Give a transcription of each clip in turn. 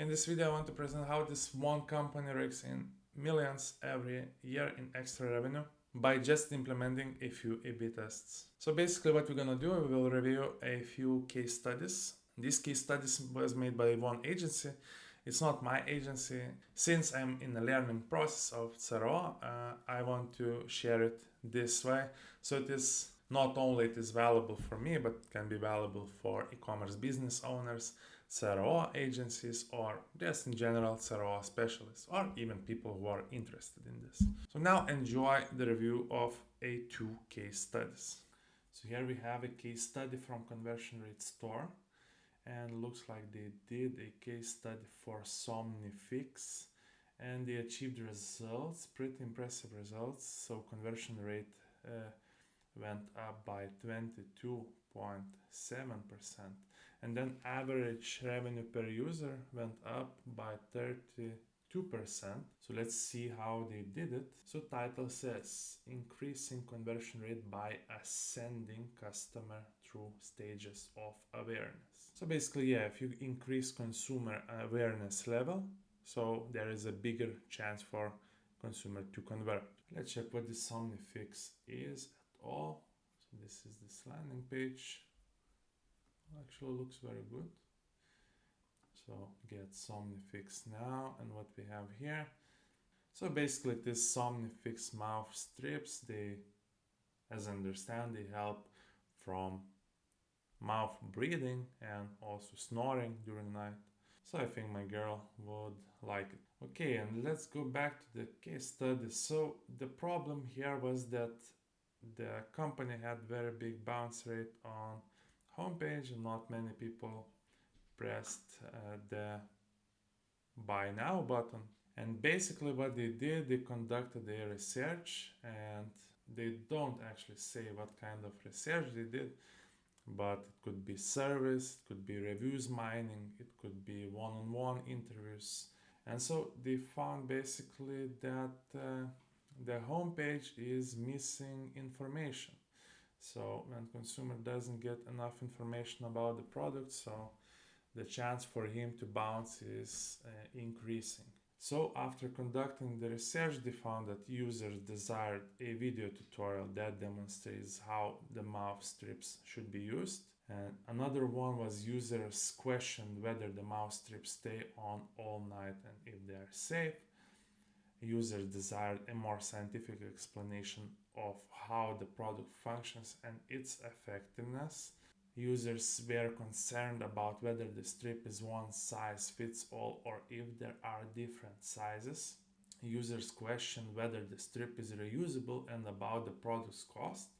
In this video, I want to present how this one company rakes in millions every year in extra revenue by just implementing a few A/B tests. So basically what we're gonna do, we will review a few case studies. These case studies was made by one agency. It's not my agency. Since I'm in the learning process of CRO, I want to share it this way. So it is not only it is valuable for me, but can be valuable for e-commerce business owners, CRO agencies, or just in general CRO specialists, or even people who are interested in this. So now enjoy the review of A2 case studies. So here we have a case study from Conversion Rate Store, and looks like they did a case study for Somnifix, and they achieved results, pretty impressive results. So conversion rate went up by 22.7%, and then average revenue per user went up by 32%. So let's see how they did it. So title says increasing conversion rate by ascending customer through stages of awareness. So basically, yeah, if you increase consumer awareness level, so there is a bigger chance for consumer to convert. Let's check what the Somnifix is at all. So this is this landing page. Actually looks very good. So get Somnifix now, and what we have here. So basically this Somnifix mouth strips, they, as I understand, they help from mouth breathing and also snoring during night. So I think my girl would like it. Okay, and let's go back to the case study. So the problem here was that the company had very big bounce rate on homepage, and not many people pressed the buy now button. And basically what they did, they conducted their research, and they don't actually say what kind of research they did, but it could be service, it could be reviews mining, it could be one-on-one interviews. And so they found basically that the homepage is missing information. So when consumer doesn't get enough information about the product, so the chance for him to bounce is increasing. So after conducting the research, they found that users desired a video tutorial that demonstrates how the mouth strips should be used. And another one was users questioned whether the mouth strips stay on all night and if they are safe. Users desired a more scientific explanation of how the product functions and its effectiveness. Users were concerned about whether the strip is one size fits all or if there are different sizes. Users questioned whether the strip is reusable and about the product's cost.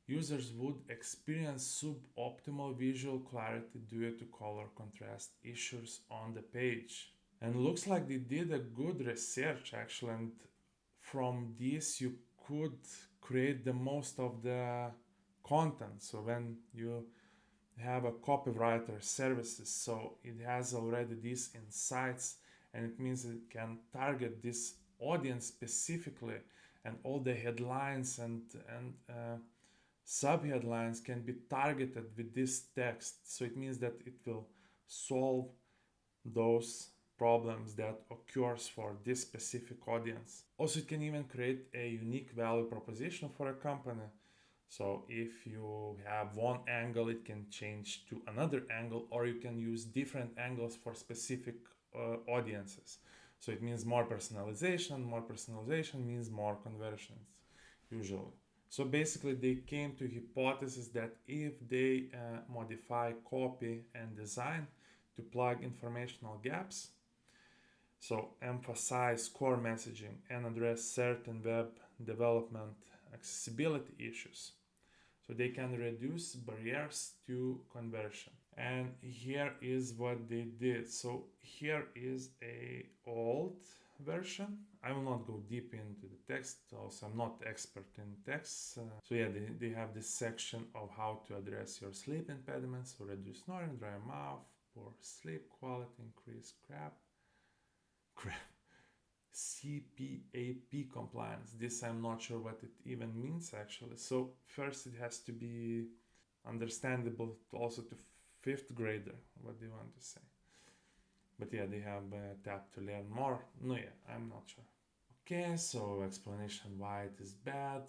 Users would experience suboptimal visual clarity due to color contrast issues on the page. And looks like they did a good research actually, and from this you could create the most of the content. So when you have a copywriter services, so it has already these insights, and it means it can target this audience specifically, and all the headlines and sub-headlines can be targeted with this text. So it means that it will solve those problems that occurs for this specific audience. Also, it can even create a unique value proposition for a company. So if you have one angle, it can change to another angle, or you can use different angles for specific audiences. So it means more personalization. More personalization means more conversions, usually. So basically they came to hypothesis that if they modify copy and design to plug informational gaps, so emphasize core messaging and address certain web development accessibility issues, so they can reduce barriers to conversion. And here is what they did. So here is a old version. I will not go deep into the text, also I'm not expert in text. So yeah, they have this section of how to address your sleep impediments, so reduce snoring, dry mouth, poor sleep quality, increase CPAP compliance. This I'm not sure what it even means actually. So first it has to be understandable also to fifth grader what they want to say. But yeah, they have a tab to learn more. No, yeah, I'm not sure. Okay, so explanation why it is bad.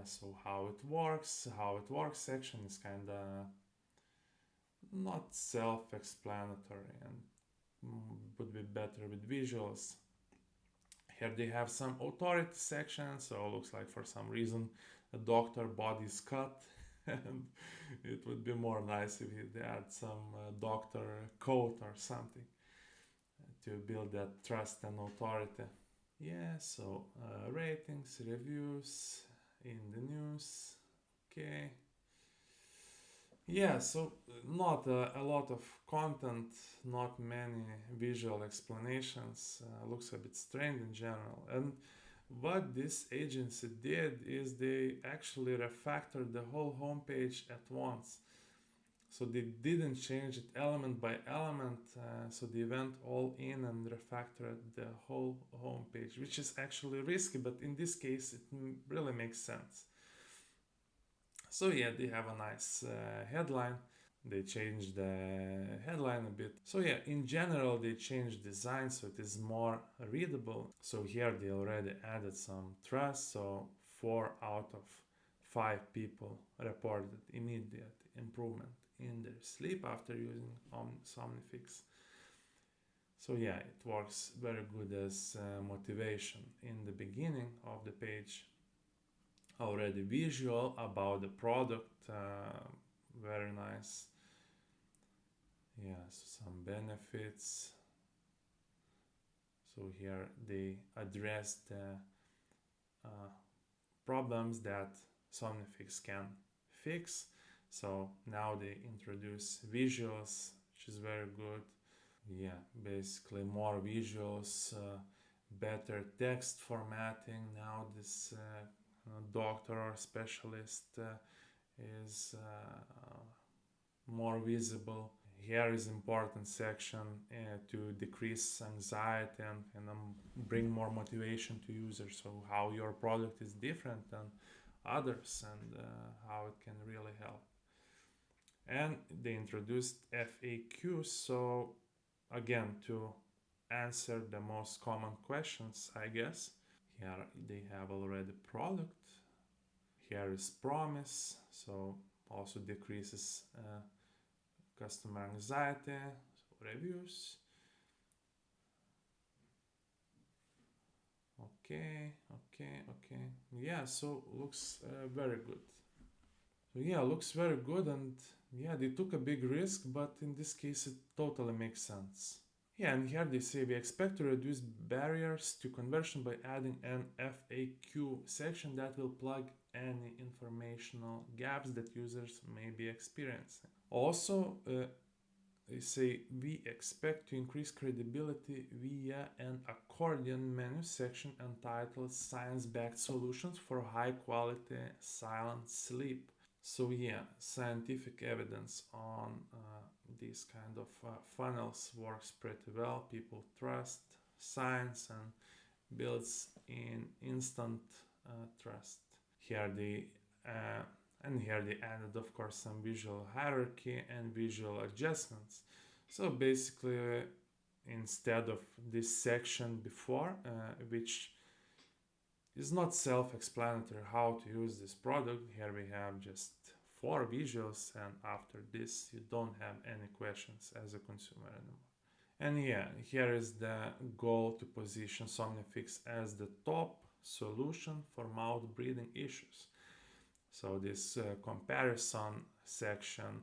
So how it works. How it works section is kind of not self-explanatory and would be better with visuals. Here they have some authority section, so it looks like for some reason the doctor body is cut, and it would be more nice if they add some doctor coat or something to build that trust and authority. Yeah, so ratings, reviews in the news. Okay. Yeah, so not a lot of content, not many visual explanations. Looks a bit strange in general. And what this agency did is they actually refactored the whole homepage at once. So they didn't change it element by element. So they went all in and refactored the whole homepage, which is actually risky, but in this case, it really makes sense. So yeah, they have a nice headline. They changed the headline a bit. So yeah, in general, they changed design so it is more readable. So here they already added some trust. So 4 out of 5 people reported immediate improvement in their sleep after using Somnifix. So yeah, it works very good as motivation in the beginning of the page. Already visual about the product, very nice. Yeah, so some benefits. So here they address the uh, problems that Somnifix can fix. So now they introduce visuals, which is very good. Yeah, basically more visuals, better text formatting. Now this doctor or specialist is more visible. Here is important section to decrease anxiety and bring more motivation to users. So how your product is different than others and how it can really help. And they introduced FAQs. So again, to answer the most common questions, I guess. Here they have already product. Here is promise. So also decreases customer anxiety. So reviews. Okay. Yeah, so looks very good. So yeah, looks very good, and yeah, they took a big risk, but in this case, it totally makes sense. Yeah, and here they say we expect to reduce barriers to conversion by adding an FAQ section that will plug any informational gaps that users may be experiencing. Also, they say we expect to increase credibility via an accordion menu section entitled Science-Backed Solutions for High Quality Silent Sleep. So yeah, scientific evidence on these kind of funnels works pretty well. People trust science and builds in instant trust. Here they and here they added, of course, some visual hierarchy and visual adjustments. So basically, instead of this section before, which is not self-explanatory how to use this product, here we have just 4 visuals, and after this you don't have any questions as a consumer anymore. And yeah, here is the goal to position Somnifix as the top solution for mouth breathing issues. So this comparison section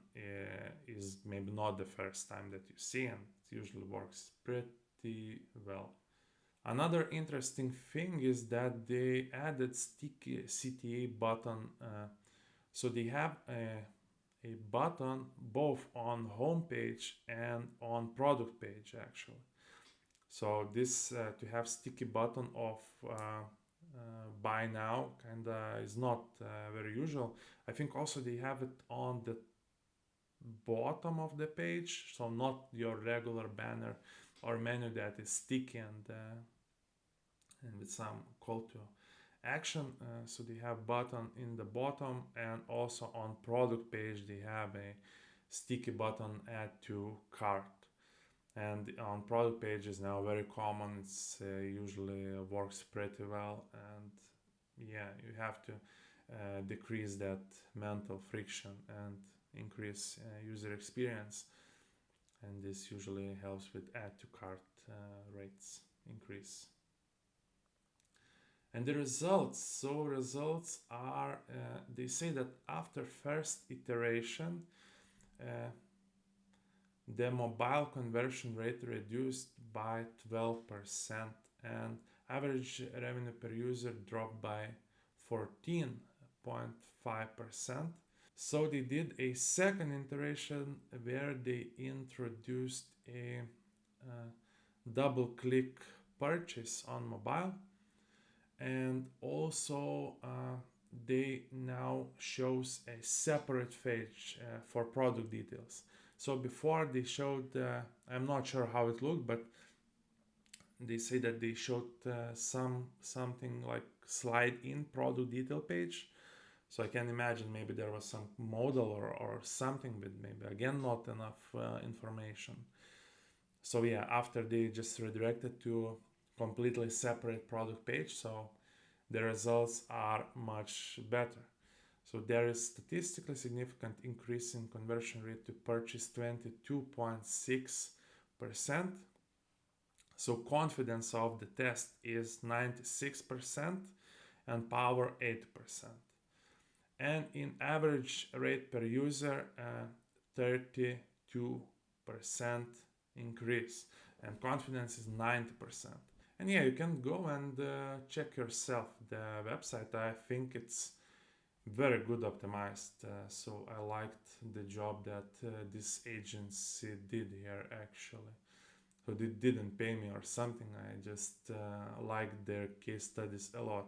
is maybe not the first time that you see, and it usually works pretty well. Another interesting thing is that they added sticky CTA button. So they have a button both on homepage and on product page actually. So this to have sticky button of buy now kind of is not very usual. I think also they have it on the bottom of the page, so not your regular banner or menu that is sticky and with some call to action. So they have button in the bottom, and also on product page they have a sticky button add to cart. And on product pages now very common. It's usually works pretty well, and yeah, you have to decrease that mental friction and increase user experience, and this usually helps with add to cart rates increase. And the results, so results are they say that after first iteration uh, the mobile conversion rate reduced by 12% and average revenue per user dropped by 14.5%. So they did a second iteration where they introduced a double click purchase on mobile, and also they now shows a separate page for product details. So before they showed I'm not sure how it looked, but they say that they showed something like slide in product detail page. So I can imagine maybe there was some model or something, but maybe again not enough information. So yeah, after they just redirected to completely separate product page, so the results are much better. So there is statistically significant increase in conversion rate to purchase 22.6%. So confidence of the test is 96% and power 80%. And in average rate per user, 32% increase, and confidence is 90%. And yeah, you can go and check yourself the website. I think it's very good optimized. So I liked the job that this agency did here actually. So they didn't pay me or something. I just liked their case studies a lot.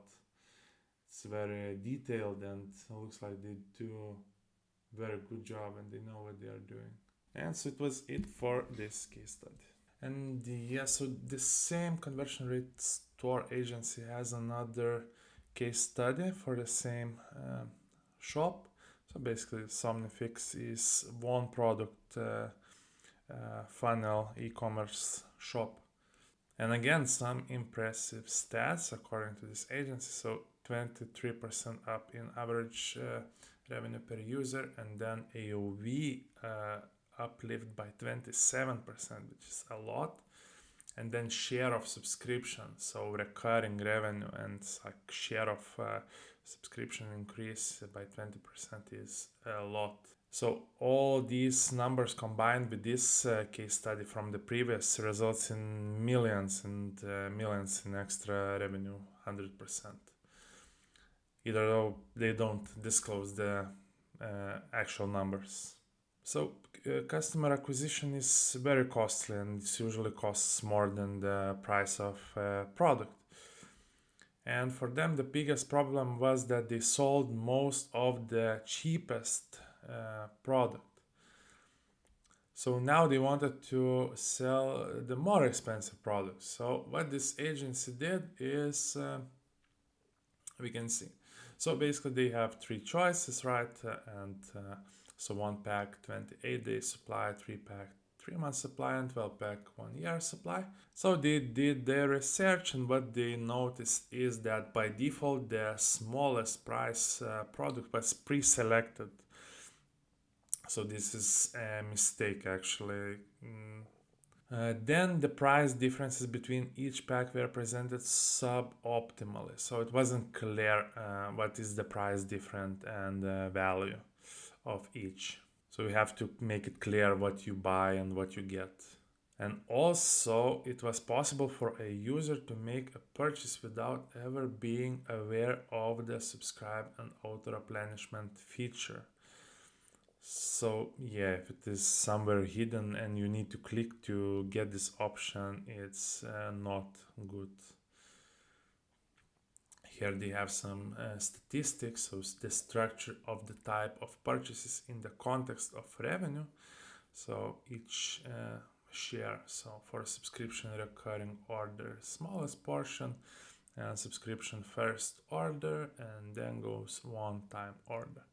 It's very detailed and looks like they do a very good job and they know what they are doing. And so it was it for this case study. And yeah, so the same conversion rate store agency has another case study for the same shop. So basically, Somnifix is one product funnel e-commerce shop. And again, some impressive stats according to this agency. So 23% up in average revenue per user, and then AOV uplift by 27%, which is a lot. And then share of subscription, so recurring revenue and like share of subscription increase by 20% is a lot. So all these numbers combined with this case study from the previous results in millions and millions in extra revenue, 100%. Either though they don't disclose the actual numbers. So customer acquisition is very costly, and it usually costs more than the price of product. And for them, the biggest problem was that they sold most of the cheapest product. So now they wanted to sell the more expensive products. So what this agency did is we can see. So basically they have three choices, right? So 1 pack 28 days supply, 3 pack 3 months supply, and 12 pack 1 year supply. So they did their research, and what they noticed is that by default the smallest price product was pre-selected. So this is a mistake actually. Then the price differences between each pack were presented suboptimally. So it wasn't clear what is the price difference and value of each. So you have to make it clear what you buy and what you get. And also it was possible for a user to make a purchase without ever being aware of the subscribe and auto replenishment feature. So yeah, if it is somewhere hidden and you need to click to get this option, it's not good. Here they have some statistics, so the structure of the type of purchases in the context of revenue. So each share, so for a subscription recurring order, smallest portion, and subscription first order, and then goes one time order.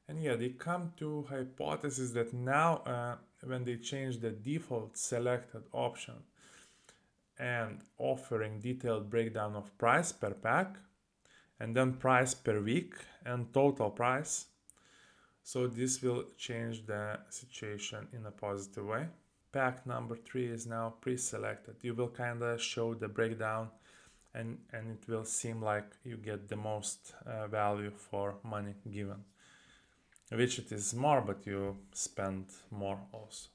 And yeah, they come to hypothesis that now when they change the default selected option and offering detailed breakdown of price per pack, and then price per week and total price. So this will change the situation in a positive way. Pack number 3 is now pre-selected. You will kind of show the breakdown and it will seem like you get the most value for money given, which it is more, but you spend more also.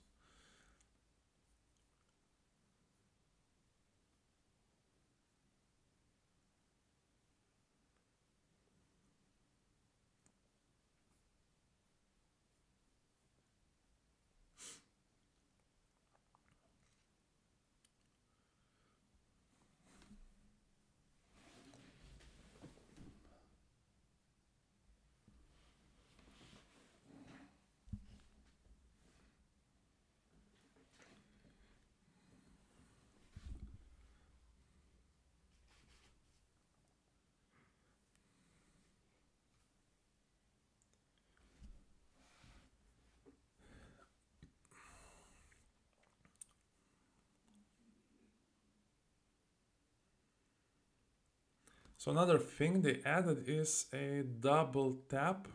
So another thing they added is a double tap.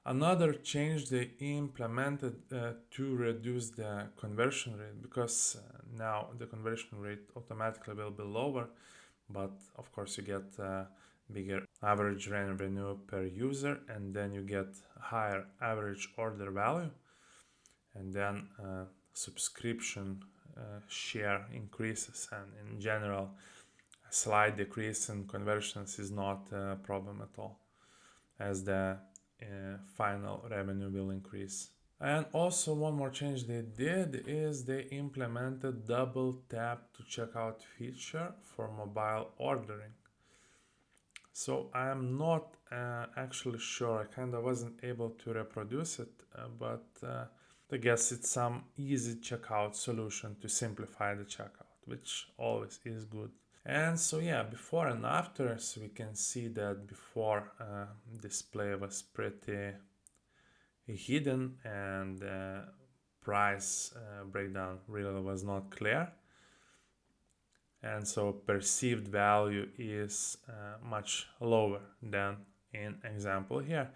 Another change they implemented to reduce the conversion rate, because now the conversion rate automatically will be lower, but of course you get bigger average revenue per user, and then you get higher average order value, and then subscription share increases, and in general a slight decrease in conversions is not a problem at all, as the final revenue will increase. And also one more change they did is they implemented double tap to checkout feature for mobile ordering. So I am not actually sure, I kind of wasn't able to reproduce it, but I guess it's some easy checkout solution to simplify the checkout, which always is good. And so yeah, before and after, so we can see that before display was pretty hidden and price breakdown really was not clear, and so perceived value is much lower than in example here.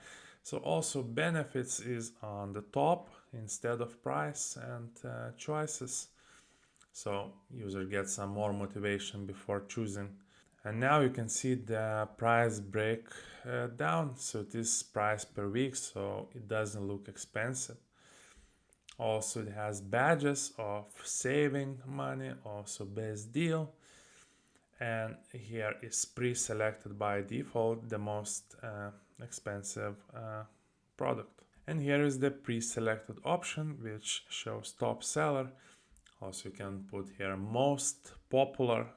So also benefits is on the top instead of price and choices, so user gets some more motivation before choosing. And now you can see the price break down, so it is price per week, so it doesn't look expensive. Also it has badges of saving money, also best deal, and here is pre-selected by default the most expensive product. And here is the pre-selected option which shows top seller. Also you can put here most popular,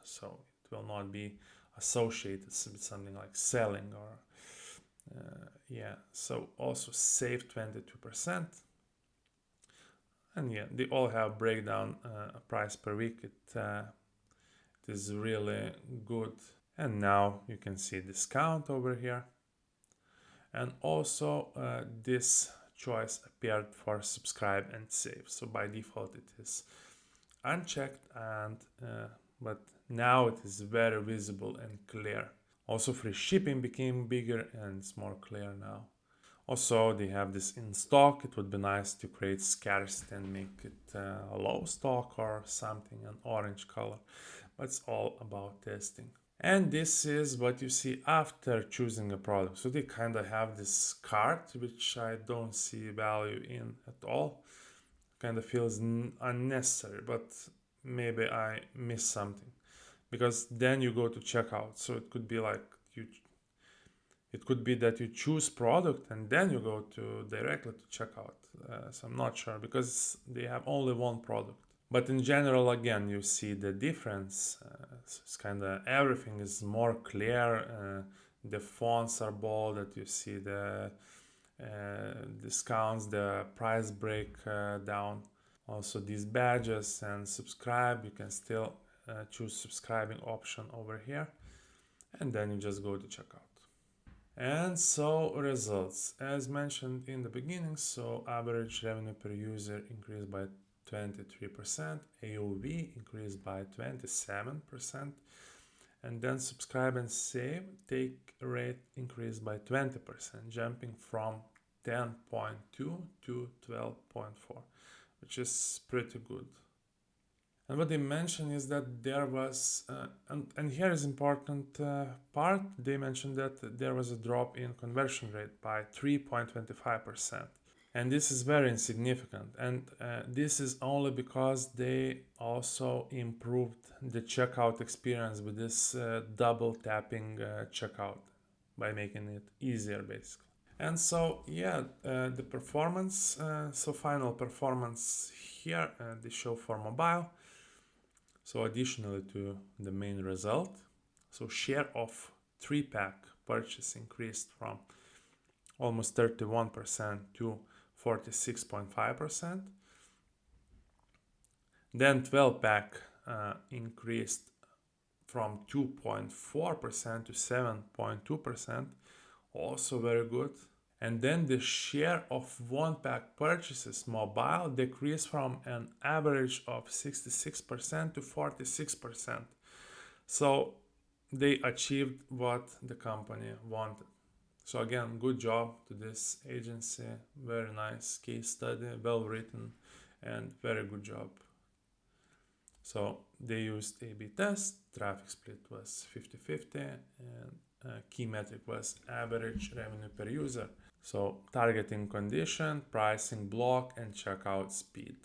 so it will not be associated with something like selling or yeah. So also save 22%, and yeah, they all have breakdown price per week. It is really good. And now you can see discount over here, and also this choice appeared for subscribe and save, so by default it is unchecked, and but now it is very visible and clear. Also free shipping became bigger and it's more clear now. Also they have this in stock. It would be nice to create scarcity and make it a low stock or something, an orange color, but it's all about testing. And this is what you see after choosing a product. So they kind of have this cart, which I don't see value in at all. Kind of feels unnecessary, but maybe I miss something, because then you go to checkout. So it could be like it could be that you choose product and then you go to directly to checkout. So I'm not sure, because they have only one product. But in general, again, you see the difference. It's kind of everything is more clear. The fonts are bold. That you see the discounts, the price break down. Also these badges and subscribe. You can still choose subscribing option over here, and then you just go to checkout. And so results, as mentioned in the beginning, so average revenue per user increased by 23%, AOV increased by 27%, and then subscribe and save take rate increased by 20%, jumping from 10.2 to 12.4, which is pretty good. And what they mentioned is that there was, and here is important part, they mentioned that there was a drop in conversion rate by 3.25%. And this is very insignificant. And this is only because they also improved the checkout experience with this double tapping checkout by making it easier, basically. And so, yeah, the performance, so final performance here, they show for mobile. So additionally to the main result, so share of 3-pack purchase increased from almost 31% to 46.5%. Then 12-pack increased from 2.4% to 7.2%, also very good. And then the share of 1-pack purchases mobile decreased from an average of 66% to 46%. So they achieved what the company wanted. So again, good job to this agency. Very nice case study, well written, and very good job. So they used A/B test, traffic split was 50-50, and key metric was average revenue per user. So targeting condition, pricing block, and checkout speed.